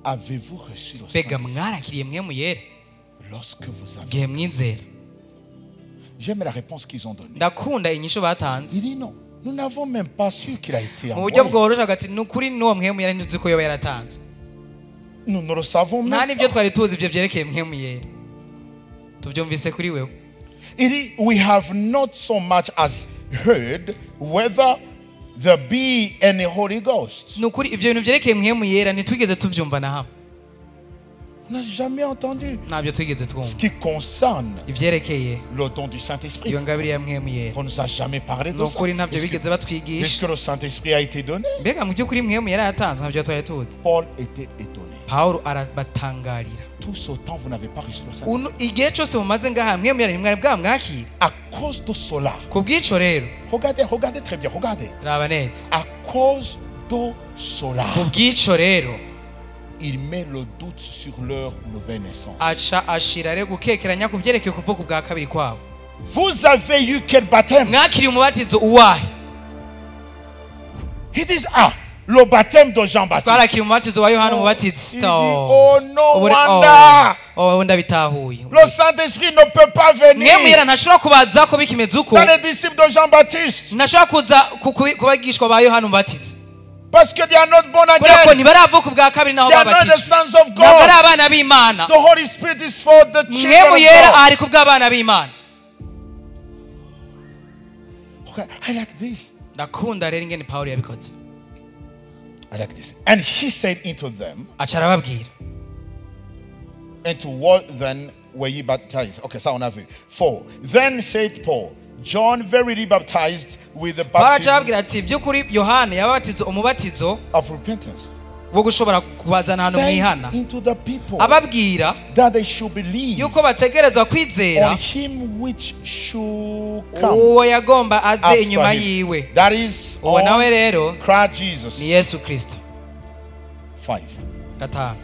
avez-vous reçu le mbega Saint-Esprit mwarakiriye mpwemu yera lorsque vous avez... igihe mwizera? J'aime la réponse qu'ils ont donnée. ndakunda inyisho batanze. Il dit non, nous n'avons même pas su qu'il a été mu buryo envoyé. bworoshye agati ni ukuri n'uwo mpwemu yera ntuzi ko yoba yaratanzwe. Nous ne le savons nta même n'ibyo pas. twari tuzi ibyo byerekeye mpwemu yera. tubyumvise kuri wewe. Il dit, we have not so much as heard whether there be any Holy Ghost. ni ukuri ibyo bintu byerekeye mpwemu yera ntitwigeze tubyumva na hamwe. On n'a jamais entendu. ntabyo twigeze Ce twumva qui concerne ibyerekeye le don du Saint-Esprit. iyo ngabire ya mpwemu yera. On ne nous a jamais parlé ni de ça. ukuri ntabyo Est-ce bigeze que, batwigisha. est-ce que le Saint-Esprit a été donné? mbega mu by'ukuri mpwemu yera yatanzwe ntabyo twari tuzi. Paul était étonné. pawulo arabatangarira. Tout ce temps, vous n'avez pas reçu le Saint-Esprit. igihe cyose mumaze ngaha mpwemu yera ntimwari bwamwakira. À cause de cela, ku bw'ico rero regardez très bien, regardez. raba neza. À cause de cela, ku bw'ico rero il met le doute sur leur nouvelle naissance. aca ashira rero gukekeranya ku byerekeye kuvuka bwa kabiri kwabo. Vous avez eu quel baptême? mwakiriye umubatizo uwahe? Ils disent, ah, le baptême de Jean-Baptiste. twarakiriye umubatizo wa yohana Il umubatizi. dit, oh non, Wanda. ndabitahuye. Le Saint-Esprit ne peut pas venir mwemu yera ntashobora kubaza ko bikimeze uko. dans les disciples de Jean-Baptiste. ntashobora kuza kubagishwa ba yohana umubatizi. Parce que they are not born kubera ko again. ntibaravuka ubwa kabiri naho They are not the babatijwe. sons of ntabwo ari God. abana b'imana. The Holy Spirit is for the mwemu children yera of God. ari ku bw'abana b'imana. Okay, I like this. ndakunda rero ingene pawulo yabikoze. I like this. And he said into them, aca arababwira. into what then were ye baptized? Okay, ça on a vu. 4. Then said Paul, John verily baptized with the pawulo aca baptism arababwira ati by'ukuri yohana yababatiza umubatizo of repentance. wo gushobora kubazana ahantu mwihana. Saying into the people ababwira that they should believe yuko bategerezwa kwizera on him which should come uwo yagomba aze after inyuma him. yiwe. That is uwo nawe on rero Christ Jesus. ni yesu kristo. 5. 5.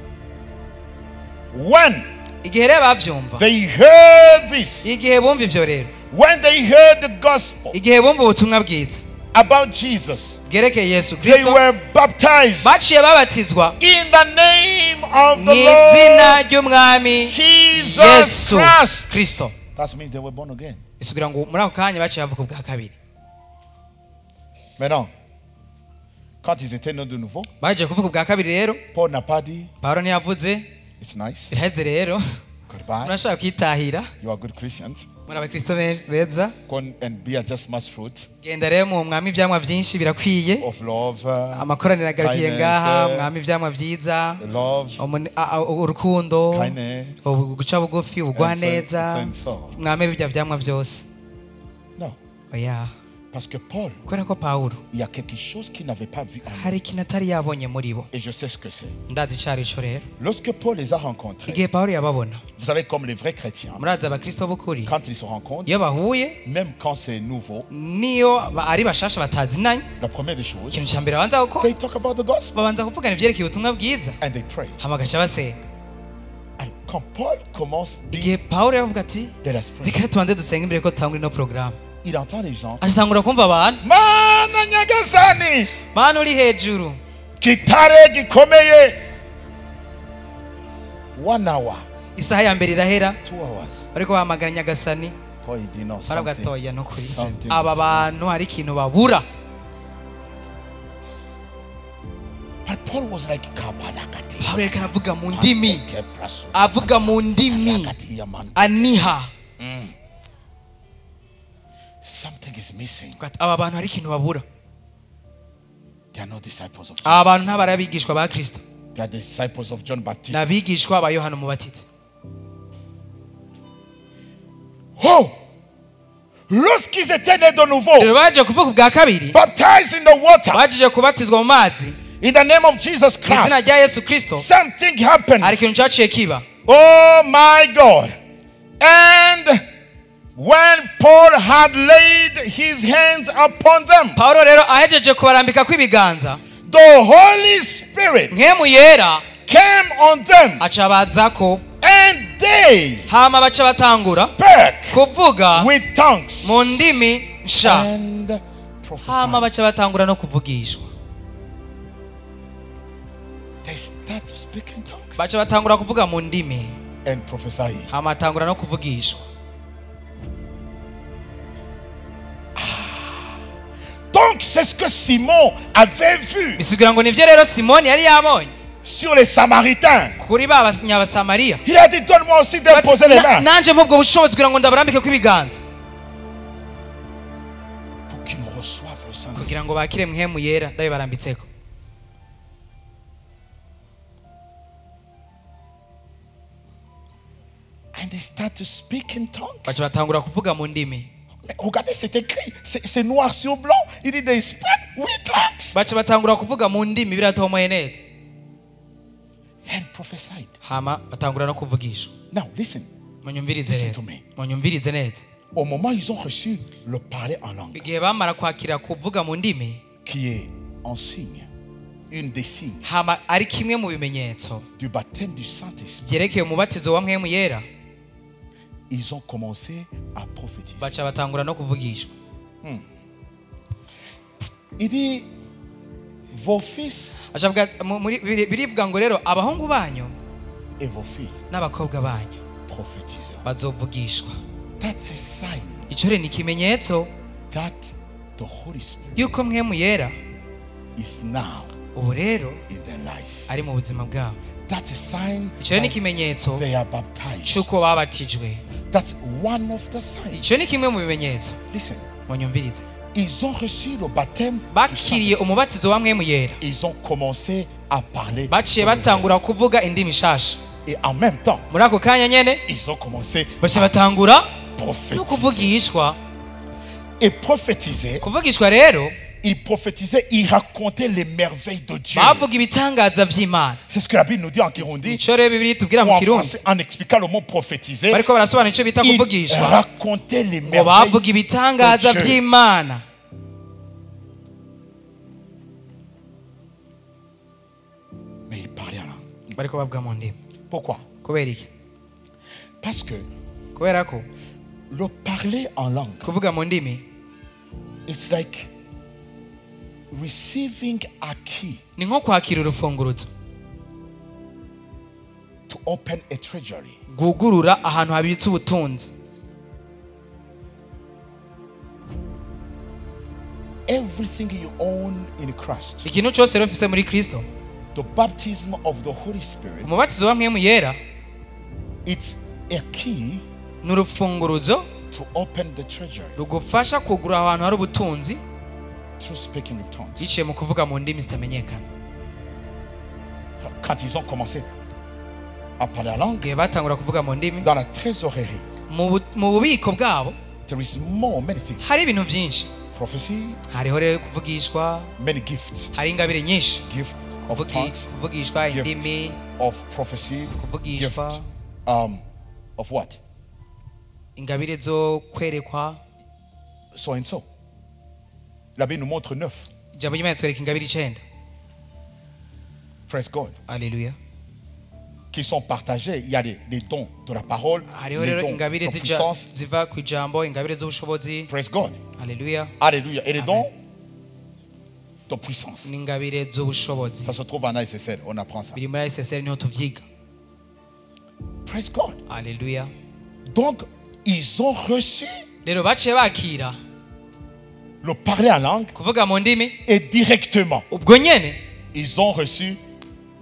When igihe rero bavyumva, they heard this, igihe bumva ivyo rero, when they heard the gospel igihe bumva ubutumwa bwiza about Jesus, bwerekeye yesu they kristo, were baptized baciye babatizwa in the name of mu the izina Lord ry'umwami Jesus yesu Christ. kristo. That means they were born again. isugira ngo muri ako kanya baciye bavuka ubwa kabiri. Maintenant, quand ils étaient nés de nouveau, baje kuvuka ubwa kabiri rero Paul n'a pas dit, pawulo ntiyavuze it's nice, biraheze rero goodbye, murashaka kwitahira, you are good Christians, muri abakristo beza, go and bear just much fruit genda rero mu mwami ivyamwa vyinshi birakwiye, of love, amakoraniro agarukiye kindness, ngaha, mwami ivyamwa vyiza, love, urukundo, kindness, guca bugufi, ubugwa and so neza, and so. mwami ibyo vyamwa vyose. Non, oya, parce que Paul, kubera ko pawulo il y a quelque chose qu'il n'avait pas vu en lui. hari ikintu atari yabonye muri bo. Et je sais ce que c'est. ndazi ico ari co rero. Lorsque Paul les a rencontrés, igihe pawulo yababona, vous savez, comme les vrais chrétiens, murazi abakristo b'ukuri quand ils se rencontrent, iyo bahuye, même quand c'est nouveau, niyo ari bashasha batazinanye, la première des choses, ikintu ca mbere babanza gukora they talk about the gospel babanza kuvugana ivyerekeye ubutumwa bwiza, and they pray. hama bagaca basenga. And quand Paul commence, igihe pawulo yavuga ati let us pray, reka tubanze dusenge imbere ko tutangura ino porogaramu, il entend les gens. acatangura kumva abantu, Mana nyagasani, mana uri hejuru, kitare gikomeye. 1 hour, isaha ya mbere irahera 2 hours. bariko bahamagara nyagasani, Paul il dit non, baravuga something, atoya no kuri something aba is wrong. bantu hari ikintu babura. But Paul was like kabadakati. pawulo yariko aravuga mu ndimi, avuga mu ndimi aniha. Something is missing. aba bantu hari ikintu babura. They are not disciples of aba bantu Jesus. ntabari abigishwa ba kristo, They are the disciples of John ni Baptist. abigishwa ba yohana umubatizi. Oh! Lorsqu'ils étaient nés de nouveau, rero baje kuvuka ubwa kabiri, baptized in the water, baje kubatizwa mu mazi in the name of Jesus mu izina Christ, rya yesu kristo, something happened. hari ikintu caciye kiba. Oh my God. And when Paul had laid his hands upon them, pawulo rero ahejeje kubarambika kw'ibiganza, the Holy Spirit mpwemu yera came on them, aca bazako, and they hama baca batangura spake kuvuga with tongues mu ndimi nsha, and hama prophesied. baca batangura no kuvugishwa. they start to speak in tongues baca batangura kuvuga mu ndimi and prophesy. hama batangura no kuvugishwa. Donc c'est ce que Simon avait vu Bisigura ngo nivyo rero Simoni yari yabonye sur les Samaritains. kuri ba banyabasamariya. Il a dit, donne-moi aussi d'imposer les mains Nanje mpubwo bushobozi kugira ngo ndabarambike kw'ibiganza pour qu'ils reçoivent le Saint-Esprit. kugira ngo bakire mpwemu yera ndabibarambitseko. And they start to speak in tongues. baca batangura kuvuga mu ndimi. Mais regardez, c'est écrit, c'est noir sur blanc. Il dit, they speak with tongues baca batangura kuvuga mu ndimi biratomoye neza and prophesied. hama batangura no kuvugishwa. Now listen, munyumvirize Listen rero to me. munyumvirize neza. au moment où ils ont reçu le parler en langue, igihe bamara kwakira kuvuga mu ndimi qui est en signe, une des signes hama ari kimwe mu bimenyetso du baptême du Saint-Esprit, byerekeye umubatizo wa mpwemu yera, ils ont commencé à prophétiser. baca batangura no kuvugishwa. Il dit, vos fils Acavuga birivuga ngo rero abahungu banyu et vos filles n'abakobwa banyu prophétiseront. bazovugishwa. That's a sign Ico rero ni ikimenyetso that the Holy Spirit yuko mpwemu yera is now ubu rero in their life. ari mu buzima bwabo. That's a sign Ico rero ni that ikimenyetso they are baptized. cy'uko babatijwe. That's one of the signs. Ico ni kimwe mu bimenyetso. Listen, Munyumvirize. ils ont reçu le baptême du Bakiriye Saint-Esprit. umubatizo wa mpwemu yera, Ils ont commencé à parler. baciye dans les batangura kuvuga indimi shasha. langues. Et en même temps, Muri ako kanya nyene ils ont commencé baciye à batangura no prophétiser. kuvugishwa. Et prophétiser, Kuvugishwa rero ils prophétisaient, ils racontaient les merveilles de Dieu. bavuga ibitangaza vy'Imana. C'est ce que la Bible nous dit en Kirundi, Ico rero Bibiliya itubwira ou mu en Kirundi, français, en expliquant le mot prophétiser. bariko barasobanura ico bita Ils kuvugishwa, racontaient les ngo merveilles bavuga ibitangaza de Dieu. vy'Imana. Mais ils parlaient en langue. Bariko bavuga mu ndimi. Pourquoi? Kubera iki? Parce que Kubera ko le parler en langue, kuvuga mu ndimi it's like receiving a key ni nko kwakira urufunguruzo to open a treasury. rwugurura ahantu habitse ubutunzi. Everything you own in Christ, Ikintu cyose rero ufise muri Kristo, the baptism of the Holy Spirit, umubatizo wa mpwemu yera it's a key ni urufunguruzo to open the treasury rugufasha kugura ahantu hari ubutunzi through speaking in tongues. biciye mu kuvuga mu ndimi zitamenyekana. Quand ils ont commencé à parler en langue, Igihe batangura kuvuga mu ndimi, dans la trésorerie, mu bubiko bwabo there is many things. hari ibintu byinshi. Prophecy, Hariho rero kuvugishwa, many gifts. hari ingabire nyinshi. Gift of tongues, Kuvugishwa gift indimi, of prophecy, gift kuvugishwa, of what? ingabire zo kwerekwa. So and so. La Bible nous montre 9. Ijambo ry'Imana twereka ingabire 9. Praise God. Haleluya. Qui sont partagés. Il y a les dons de la parole, Hariho les rero dons ingabire de puissance. ziva ku ijambo, ingabire z'ubushobozi. Praise God. Haleluya. Alléluia. Et les dons de puissance. N'ingabire z'ubushobozi. Ça se trouve en ASSL. On apprend ça. Biri muri SSL niho tuvyiga. Praise God. Haleluya. Donc, ils ont reçu Rero baciye bakira le parler en langue kuvuga mu ndimi, et directement, ubwo nyene ils ont reçu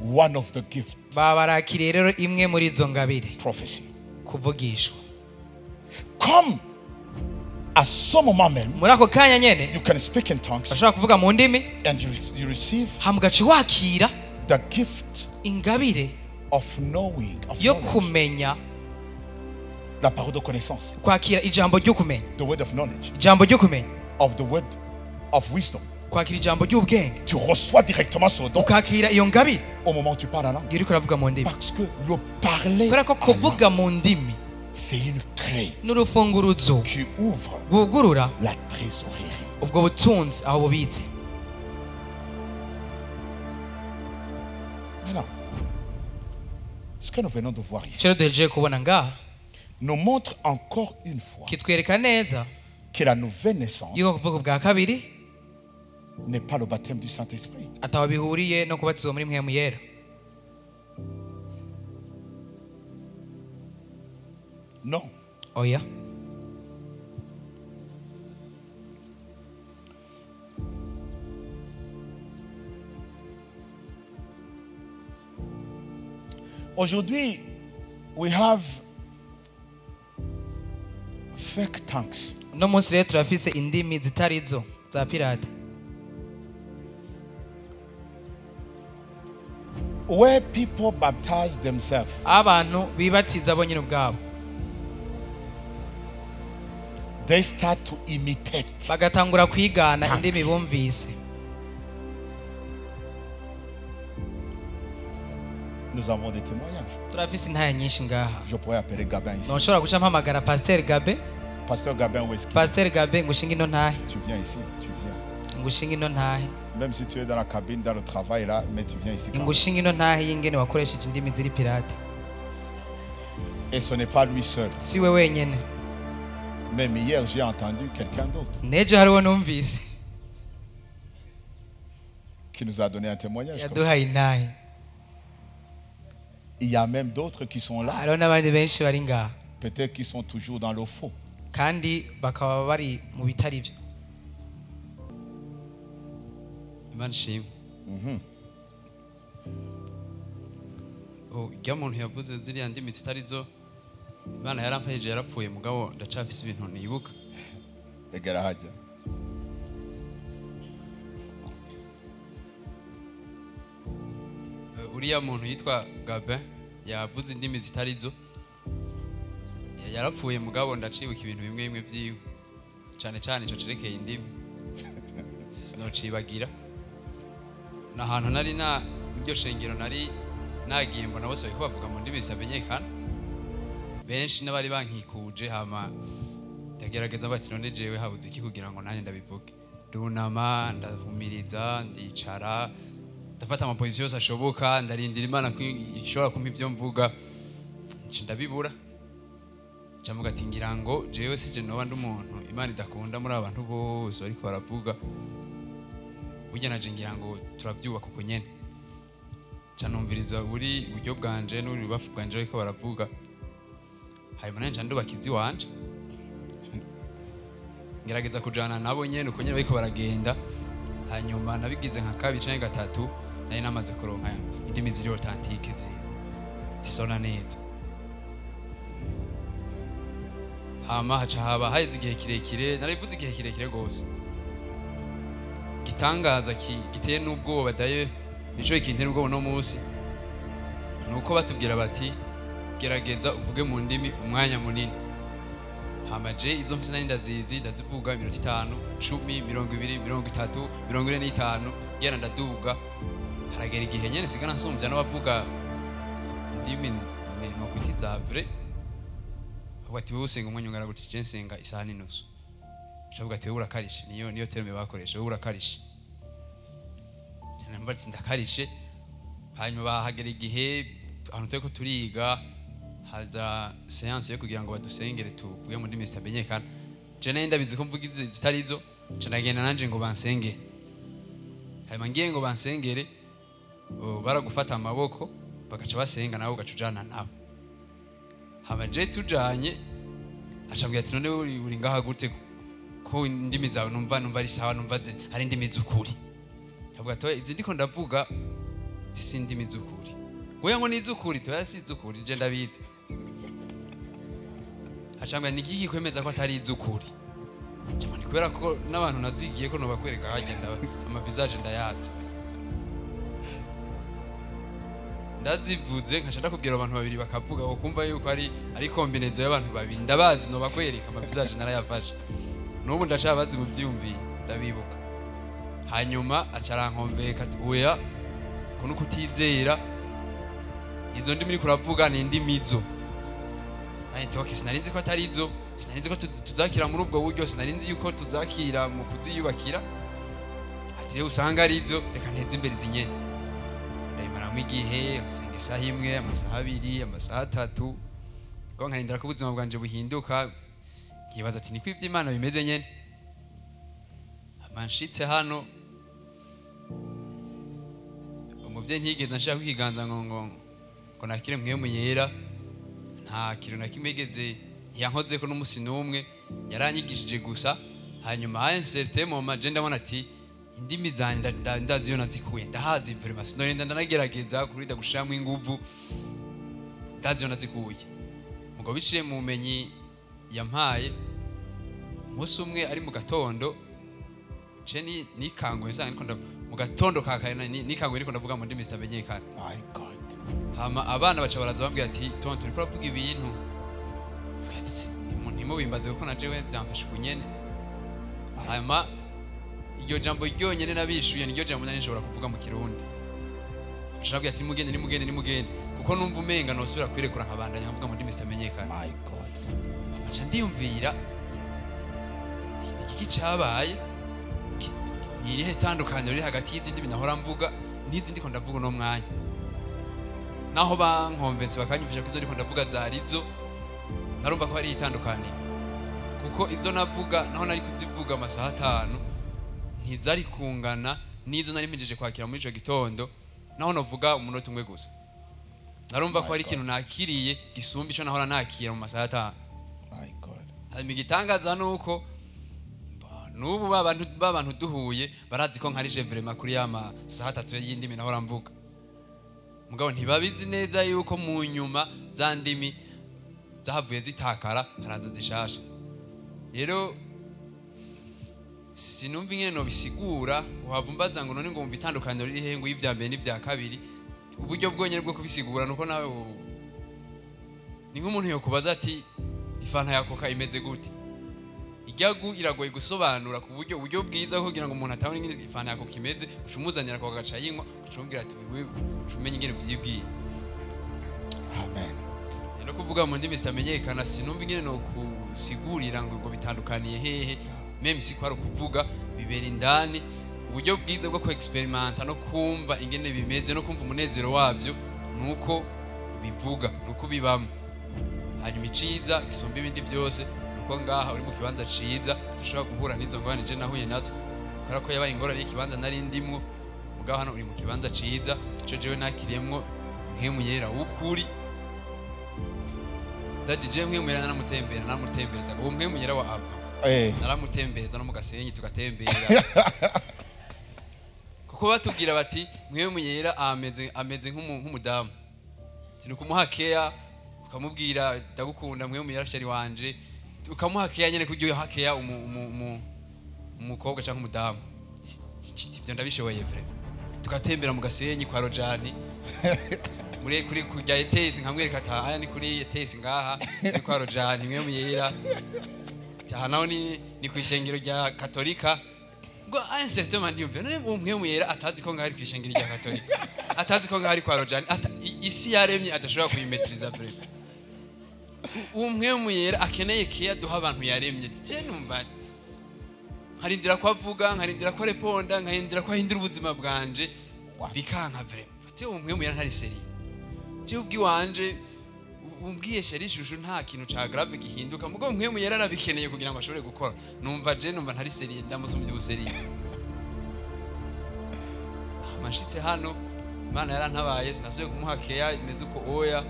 one of the gifts, babarakiriye rero imwe muri izo ngabire, prophecy. kuvugishwa. Comme à ce moment même, Muri ako kanya nyene you can speak in tongues bashobora kuvuga mu ndimi, and you receive hamugaca wakira the gift ingabire of knowing, of yo knowledge. kumenya, La parole de connaissance, kwakira ijambo ryo kumenya, the word of knowledge, ijambo ryo kumenya, of the word of wisdom. kwakira ijambo ry'ubwenge, Tu reçois directement ce don ukakira iyo ngabire au moment où tu parles la langue. iyo uriko uravuga mu ndimi. Parce que le parler Kubera ko en langue, kuvuga mu ndimi c'est une clé n'urufunguruzo qui ouvre rwugurura la trésorerie. ubwo butunzi aho bubitse. Maintenant, ce que nous venons de voir ici Icyo duhejeje kubona ngaha nous montre encore une fois kitwereka neza que la nouvelle naissance yuko kuvuga bwa kabiri n'est pas le baptême du Saint-Esprit. ataho bihuriye no kubatizwa muri mpwemu yera. Non. oya. Aujourd'hui, we have fake tongues. No munsi rero turafise indimi zitari zo za pirate, Where people baptize themselves. abantu bibatiza bo nyine ubwabo They start to imitate. bagatangura kwigana Tongues. indimi bumvise. Nous avons des témoignages. Turafise intaya nyinshi ngaha. Je pourrais appeler Gabin ici. Ntushobora guca mpamagara Pasteur Gabe. Pasteur Gabin, où est-ce qu'il est? Pasteur Gabe ngushinga ino ntahe, Tu viens ici, tu viens. ngushinga ino ntahe, Même si tu es dans la cabine, dans le travail là, mais tu viens ici quand même. ngushinga ino ntahe y'ingene wakoresheje indimi ziri pirate. Et ce n'est pas lui seul. Si we wenyene, Même hier, j'ai entendu quelqu'un d'autre nejo hariho numvise qui nous a donné un témoignage. Comme ça. yaduhaye intahe. Il y a même d'autres qui sont là. Hariho n'abandi benshi bari ngaha Peut-être qu'ils sont toujours dans le faux. kandi bakaba bari mu bitari byo. Imana ishimwe. Ujya muntu yavuze ziriya ndimi zitari zo, Imana yaramfashije yarapfuye mugabo ndacafise ibintu nibuka. Egera hajya. Uriya muntu yitwa Gabin yavuze indimi zitari zo, yarapfuye mugabo ndacibuka ibintu bimwe bimwe vyiwe, cane cane ico cerekeye indimi sinocibagira. N'ahantu nari na iryo shengero nari nagiye mbona bose bariko bavuga mu ndimi zitamenyekana, benshi n'abari bankikuje, hama ndagerageza bati none jewe habuze iki kugira ngo nanjye ndabivuge. Ndunama, ndahumiriza, ndicara, ndafata amaposition yose ashoboka, ndarindira Imana ko ishobora kumpa ivyo mvuga, nci ndabibura. Camuga ati ngira ngo jewe sije noba ndi umuntu Imana idakunda muri abantu bose bariko baravuga, burya naje ngira ngo turavyubaka uko nyene. Canumviriza buri buryo bwanje n'uri bafu bwanje bariko baravuga, hanyuma nanje ndubaka izi wanje, ngerageza kujana nabo nyene uko nyene bariko baragenda. Hanyuma nabigize nka kabiri canke gatatu, nari namaze kuronka indimi ziri authentique zisona neza. Hama haca haba haheze igihe kirekire, narivuze igihe kirekire gose. Gitangaza giteye n'ubwoba daye, nico ikintera ubwoba no munsi, nuko batubwira bati gerageza uvuge mu ndimi umwanya munini. Hama je izo mfise nari ndazizi, ndazivuga 5, 10, 20, 30, 45, gera ndaduga. Haragera igihe nyene sigana nsumvya n'abavuga indimi no kwitiza vrai. Ati wewe usenga umwanya ungana gutya, je nsenga isaha n'inusu. Shavuga ati wewe urakarishe, niyo terme bakoresha, wewe urakarishe. Cyane mbati ndakarishe. Hanyuma bahagera igihe ahantu turiko turiga, haza séance yo kugira ngo badusengere tuvuge mu ndimi zitamenyekana. Je nari ndabizi ko mvuga zitari zo, canagenda nanje ngo bansengere. Hanyuma ngiye ngo bansengere, baragufata amaboko bagaca basenga nawe ugacujana nabo. Hama je tujanye, acambwira ati none uri ngaha gute ko indimi zawe numva ari sawa, numva hari indimi z'ukuri. Avuga ati izi ndiko ndavuga si indimi z'ukuri. Wewe ngo ni z'ukuri, to yasi z'ukuri, je ndabizi. Acambwira ni giki kwemeza ko atari z'ukuri. Cyamani kubera ko n'abantu nazigiye ko no bakwereka hagenda ama visage ndayaza. Ndazivuze nkaca ndakubwira abantu babiri bakavuga ukumva yuko ari combinaison y'abantu babiri, ndabazi no bakwereka ama visage narayafashe. Nubu ndacabazi mu byumvi ndabibuka. Hanyuma acarankombeka ati oya ko nuko utizera izo ndimi uri kuravuga ni indimi zo. Nahitoke sinarinzi ko atari zo, sinarinzi ko tuzakira muri ubwo buryo, sinarinzi yuko tuzakira mu kuziyubakira. Ati rero usanga ari zo, reka nteze imbere zinyene. Ndayimara mu gihe nsenga isaha imwe, amasaha 2, amasaha 3, ko nkarindira ko ubuzima bwanje buhinduka. Kibaza ati ni kwivye Imana bimeze nyene. Amanshitse hano umuvyeyi ntigeze nshaka kwiganza ngo nakire mwe mu yera, nta kintu na kimwe igeze ntiyankozeko n'umusi n'umwe yaranyigishije gusa hanyuma à un certain moment je ndabona ati indimi zanje ndaziyo nazikuye ndahazi vraiment sinorinda ndanagerageza kurida gushiramo inguvu ndaziyo nazikuye mugo biciye mu bumenyi yampaye umunsi umwe ari mu gatondo je nikanguye sanga niko mu gatondo kakana nikanguye niko ndavuga mu ndimi zitamenyekana. My God. Hama abana baca baraza bambwira ati tonto uriko uravuga ibintu ntimubimbaze kuko najewe byamfashe kunyene. Hama iryo jambo ryonyene nabishuye niryo jambo nari nshobora kuvuga mu Kirundi. Nshobora ati nimugende kuko numva umenga nosubira kwirekura nkabandanya nkavuga mu ndimi zitamenyekana. My God. Aca ndiyumvira iki cabaye irihe tandukaniro riri hagati y'izindi binahora mvuga n'izindi ko ndavuga no mwanya. Naho bankomvetse bakanyumvisha ko izo ndiko ndavuga zarizo narumva ko ari itandukaniro kuko izo navuga naho nari kuzivuga amasaha 5 ntizari kungana n'izo nari mpejeje kwakira muri ico gitondo naho novuga umunota umwe gusa. Narumva ko ari ikintu nakiriye gisumba ico nahora nakira mu masaha 5. My God. Hanyuma igitangaza nuko nubu babantu duhuye barazi ko nkarije vraiment kuri yama saha 3 y'indimi nahora mvuga. Mugabo ntibabizi neza yuko mu nyuma za ndimi zahavuye zitakara haraza zishasha. Rero sinumva ingene no bisigura uhavumbaza ngo none ngo umva itandukaniro riri he ngo y'ivya mbere n'ivya kabiri. Uburyo bwonyene bwo kubisigura nuko nawe ni nk'umuntu yo kubaza ati ifanta ya Coca imeze gute. Igyagu iragoye gusobanura ku buryo bwiza kugira ngo umuntu atabone ingene ifanta ya Coca imeze ucumuzanira ko gaca yinywa ucumbwira ati wewe umenye ingene byibwiye. Amen. No kuvuga mu ndimi zitamenyekana sinumva ingene no kusigurira ngo bitandukaniye hehe meme si kwaro kuvuga bibera indani uburyo bwiza bwo experimenta no kumva ingene bimeze no kumva umunezero wabyo nuko bivuga nuko bibamo. Hanyuma iciza gisumba ibindi byose nuko ngaha uri mu kibanza ciza dushobora guhura n'izo ngorane je nahuye nazo kora ko yabaye ingorane y'ikibanza nari ndimwo mugaho hano uri mu kibanza ciza ico jewe nakiriyemwo nkemu yera ukuri dadije nkemuyera naramutembereza uwo nkemu yera wa aba naramutembereza no mu Gasenyi tugatembera kuko batubwira bati nkemu yera ameze nk'umudamu tinukumuha care ukamubwira ndagukunda nkemu yera shari wanje ukamuha care nyene kujyo hakeya umukobwa cyangwa umudamu ivyo ndabishoboye vre tugatembera mu Gasenyi kwa Rojani kuri kujya etesi nkamwereka ata aya ni kuri etesi ngaha ni kwa Rojani nkemu yera naho ni kwishengero rya Katolika ngo aya certainement ndiyumve none nkemu yera atazi ko ngahari kwishengero rya Katolika atazi ko ngahari kwa Rojani isi yaremye adashobora kuyimetriza vre nkemu yera akeneye kiya duha abantu yaremye je numva harindira ko avuga nkarindira ko reponda nkarindira ko ahindura ubuzima bwanje bikanka vre bati nkemu yera ntari seri je ubwi wanje umbwiye sheri shushu nta kintu ca grave gihinduka mugo nkemu yera arabikeneye kugira ngo ashobore gukora numva ntari seri ndamusumvye ubuseri amashitse hano Imana yarantabaye sinasuye kumuha care imeze uko oya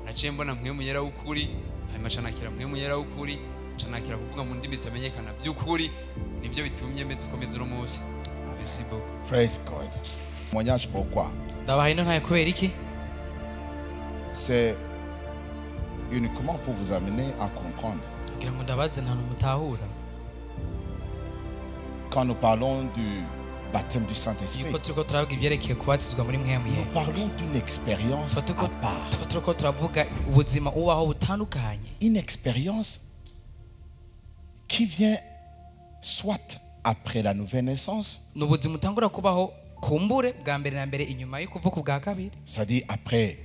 naciye mbona nkemu yera ukuri hanyuma canakira nkemu yera ukuri canakira kuvuga mu ndimi zitamenyekana by'ukuri nibyo bitumye meze uko meze no munsi. Merci beaucoup. Praise God. Témoignage pourquoi? Ndabaye ntaye kubera iki? C'est uniquement pour vous amener à comprendre. Quand nous parlons du baptême du Saint-Esprit, nous parlons d'une expérience à part. Une expérience qui vient soit après la nouvelle naissance, c'est-à-dire après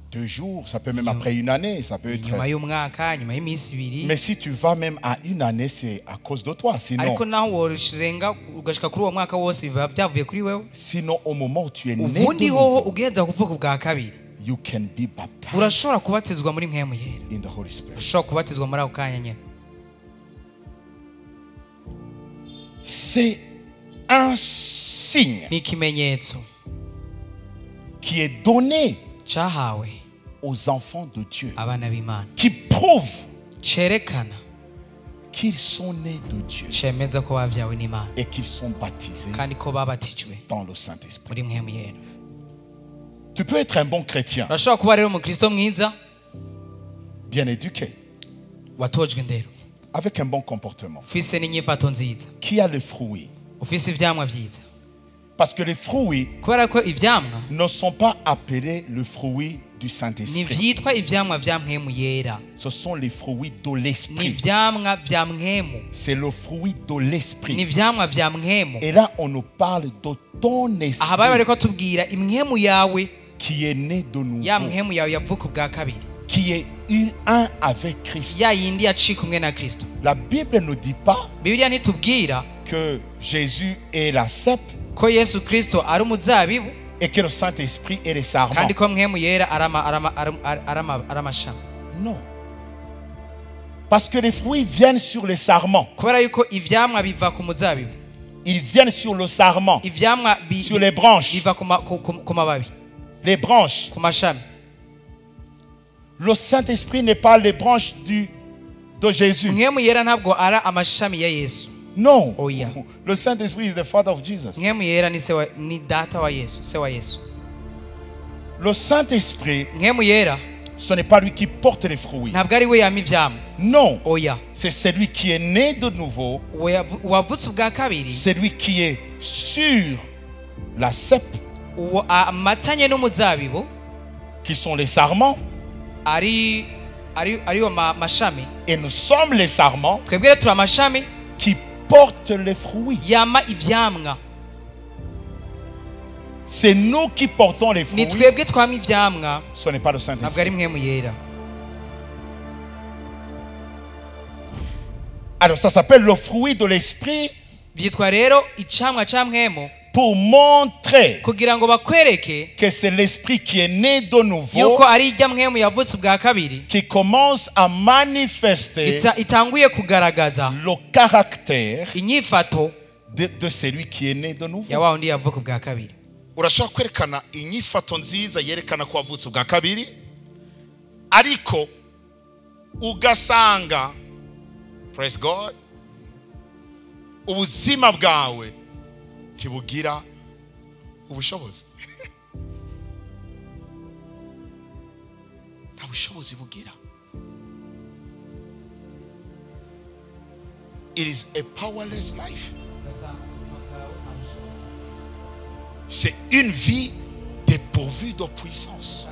2 jours, ça peut même après 1 année, ça peut être. Mais si tu vas même à 1 année, c'est à cause de toi. Sinon, au moment où tu es né, you can be baptized in the Holy Spirit. C'est un signe qui est donné aux enfants de Dieu, qui prouve cerekana qu'ils sont nés de Dieu cemeza ko bavyawe n'Imana et qu'ils sont baptisés kandi ko babatijwe dans le Saint-Esprit. muri mpwemu yera. Tu peux être un bon chrétien, urashobora kuba rero umukristo mwiza bien éduqué, watojwe indero, avec un bon comportement, ufise n'inyifato nziza, qui a le fruit. ufise ivyamwa vyiza. Parce que les fruits kubera ko ivyamwa ne sont pas appelés le fruit du Saint-Esprit. ntivyitwa ivyamwa vya mpwemu yera, Ce sont les fruits de ni l'Esprit. ivyamwa vya mpwemu, C'est le fruit de ni l'Esprit. ivyamwa vya mpwemu. Et là, on nous parle de ton aha bari esprit bariko tubwira impwemu yawe, qui est né de ya nouveau, mpwemu yawe yavuka ubwa kabiri, qui est un avec Christ. ya yindi yaciye kumwe na Kristo. La Bible ne dit pas Bibiliya ntitubwira que Jésus est la cèpe ko Yesu Kristo ari umuzabibu et que le Saint-Esprit est les sarments. kandi ko mpwemu yera ari amashami. Non. Parce que les fruits viennent sur les sarments. kubera yuko ivyamwa biva ku muzabibu, Ils viennent sur le sarment, ivyamwa sur les branches. biva ku mababi, Les branches. ku mashami. Le Saint-Esprit n'est pas les branches de Jésus. mpwemu yera ntabwo ari amashami ya Yesu. Non. Oh, yeah. Le Saint-Esprit is the Father of Jesus. mpwemu yera ni data wa Yesu, se wa Yesu. Le Saint-Esprit, mpwemu yera ce n'est pas lui qui porte les fruits. ntabwo ari we yama ivyamwa, Non. oya, C'est celui qui est né de nouveau. uwavutse ubwa kabiri, C'est lui qui est sur la cèpe, uwo amatanye n'umuzabibu, qui sont les sarments. ariyo mashami. Et nous sommes les sarments twebwe rero turi amashami qui portent les fruits. yama ivyamwa. C'est nous qui portons les ni fruits. twebwe twama ivyamwa, Ce n'est pas le ntabwo ari Saint-Esprit. mpwemu yera. Alors ça s'appelle le fruit de l'Esprit byitwa rero icamwa ca mpwemu pour montrer kugira ngo bakwereke que c'est l'Esprit qui est né de nouveau yuko ari irya mpwemu yavutse ubwa kabiri qui commence à manifester itanguye kugaragaza le caractère inyifato de celui qui est né de nouveau. ya wa wundi yavuka ubwa kabiri. Urashobora kwerekana inyifato nziza yerekana ko wavutse ubwa kabiri, ariko ugasanga, praise God, ubuzima bwawe ntibugira ubushobozi. Nta bushobozi bugira. It is a powerless life. C'est une vie dépourvue de puissance.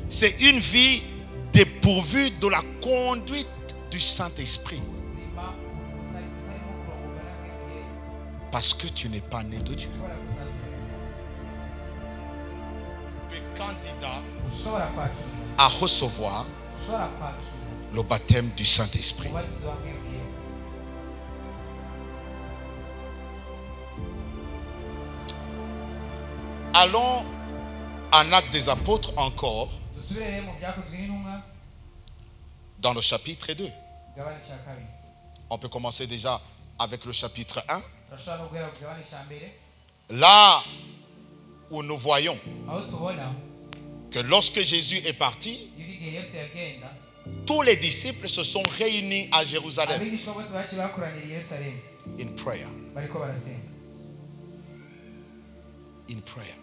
C'est une vie dépourvue de la conduite du Saint-Esprit. Parce que tu n'es pas né de Dieu. Tu es candidat à recevoir le baptême du Saint-Esprit. Allons en Actes des Apôtres encore, dans le chapitre 2. On peut commencer déjà avec le chapitre 1. Là où nous voyons que lorsque Jésus est parti, tous les disciples se sont réunis à Jérusalem in prayer. In prayer.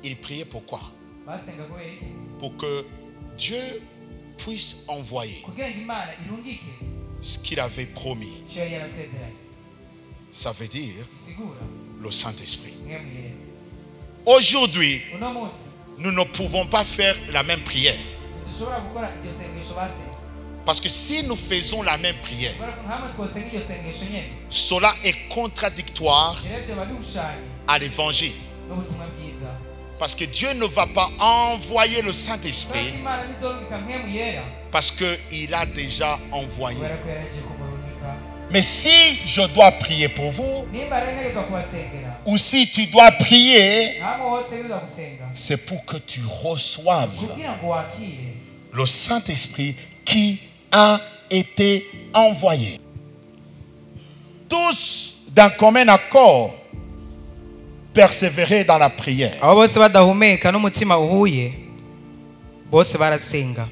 Ils priaient pourquoi? Pour que Dieu puisse envoyer ce qu'il avait promis. Ça veut dire le Saint-Esprit. Aujourd'hui, nous ne pouvons pas faire la même prière. Parce que si nous faisons la même prière, cela est contradictoire à l'évangile. Parce que Dieu ne va pas envoyer le Saint-Esprit parce qu'il a déjà envoyé. Mais si je dois prier pour vous, ou si tu dois prier, c'est pour que tu reçoives le Saint-Esprit qui a été envoyé. Tous d'un commun accord persévérer dans la prière. bose barasenga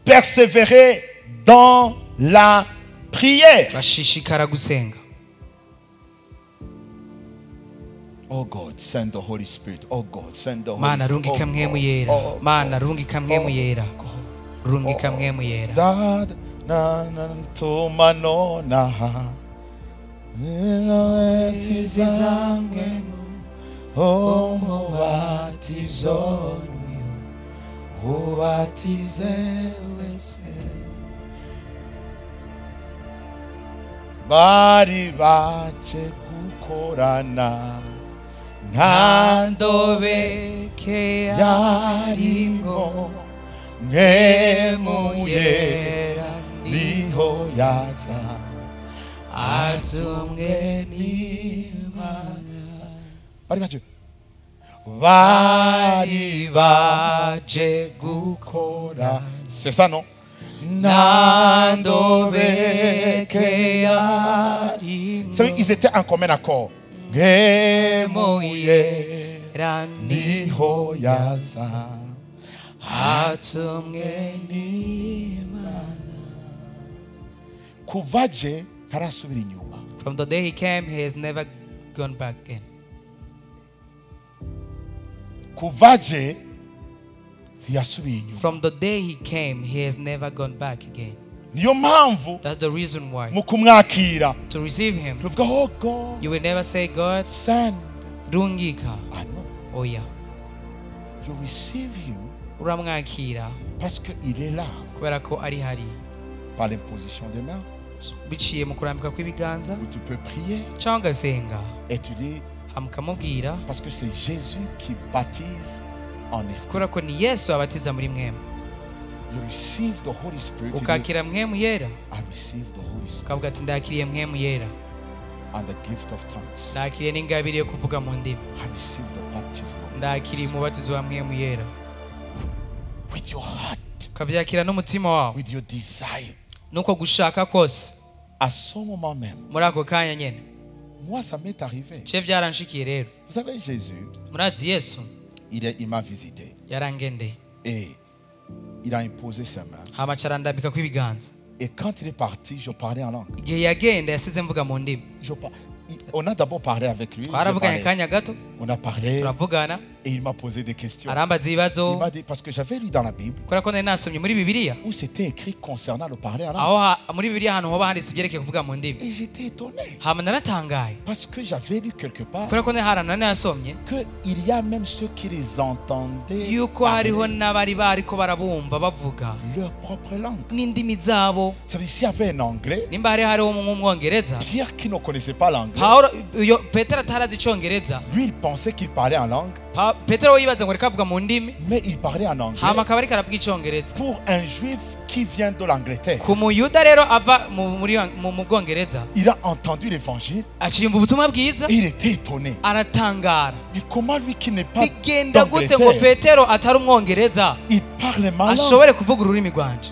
persévérer dans la prière. bashishikara gusenga. Oh God, send the Holy Spirit. Oh God, send the Holy Mana Spirit. rungika mwemu yera. Mana rungika mwemu yera. Rungika mwemu yera. Dad na na tumanona. Oh mubatizo. Bari bache gukorana Nandobe ke yarimo mwemuyera niho yaza atumwe n'Imana. Bari bache bari bache gukora. C'est ça non? Nandobe ke yarimo. Vous savez, ils étaient en commun accord. Mwemuyera niho yaza atumwe n'Imana. kuvaje ntarasubira inyuma. From the day he came, he has never gone back again. Kuvaje ntiyasubiye inyuma. From the day he came, he has never gone back again. Niyo mpamvu That's the reason why. mu kumwakira To receive him, tuvuga oh God you will never say, God, send. rungika. Ah non, Oya. you receive him Uramwakira parce qu'il est là kubera ko ari hari. par l'imposition des mains. Biciye mu kurambika kw'ibiganza Où tu peux prier cyangwa ugasenga et tu dis mukamubwira, parce que c'est Jésus qui baptise en esprit. kubera ko ni Yesu abatiza muri mwemu. You receive the Holy Spirit. Tu dis, Ukakira mwemu yera, I receive the Holy Spirit ukavuga ati ndakiriye mwemu yera, and the gift of tongues. ndakiriye n'ingabire yo kuvuga mu ndimi, I receive the baptism ndakiriye umubatizo wa mwemu yera. with your heart, Ukavyakira n'umutima wawe, with your desire. nuko gushaka kose. À ce moment même, Muri ako kanya nyene moi ça m'est arrivé. je byaranshikiye rero. Vous savez, Jésus, Murazi Yesu il m'a visité yarangendeye, et il a imposé ses mains. hama carandambika kw'ibiganza. Et quand il est parti, je parlais en langue. Igihe yagenda yasize mvuga mu ndimi. On a d'abord parlé avec lui. Twaravuganye akanya gato, On a parlé turavugana, et il m'a posé des questions. arambaza Il ibibazo m'a dit, parce que j'avais lu dans la Bible kubera ko nari nasomye muri Bibiliya, où c'était écrit concernant le parler en langue. aho muri Bibiliya ahantu hoba handitse ibyerekeye kuvuga mu ndimi. Et j'étais étonné Hama naratangaye parce que j'avais lu quelque part kubera ko nari harantu nasomye qu'il y a même ceux qui les entendaient yuko hariho parler n'abari bariko barabumva bavuga leur propre langue. n'indimi zabo. Ça veut dire s'il y avait un anglais, Nimba hariho umwongereza, Pierre qui ne connaissait pas l'anglais, Petero atarazi icongereza, lui il pensait qu'il parlait en langue, Petero yibaza ngo reka avuga mu ndimi, mais il parlait en anglais. hama akaba ariko aravuga icongereza. Pour un juif qui vient de l'Angleterre, Ku muyuda rero ava mu Bwongereza, il a entendu l'évangile aciyumva ubutumwa bwiza, et il était étonné. aratangara. Mais comment lui qui n'est pas Bigenda gute ngo d'Angleterre, Petero atari umwongereza il parle ma langue? ashobore kuvuga ururimi rwanje?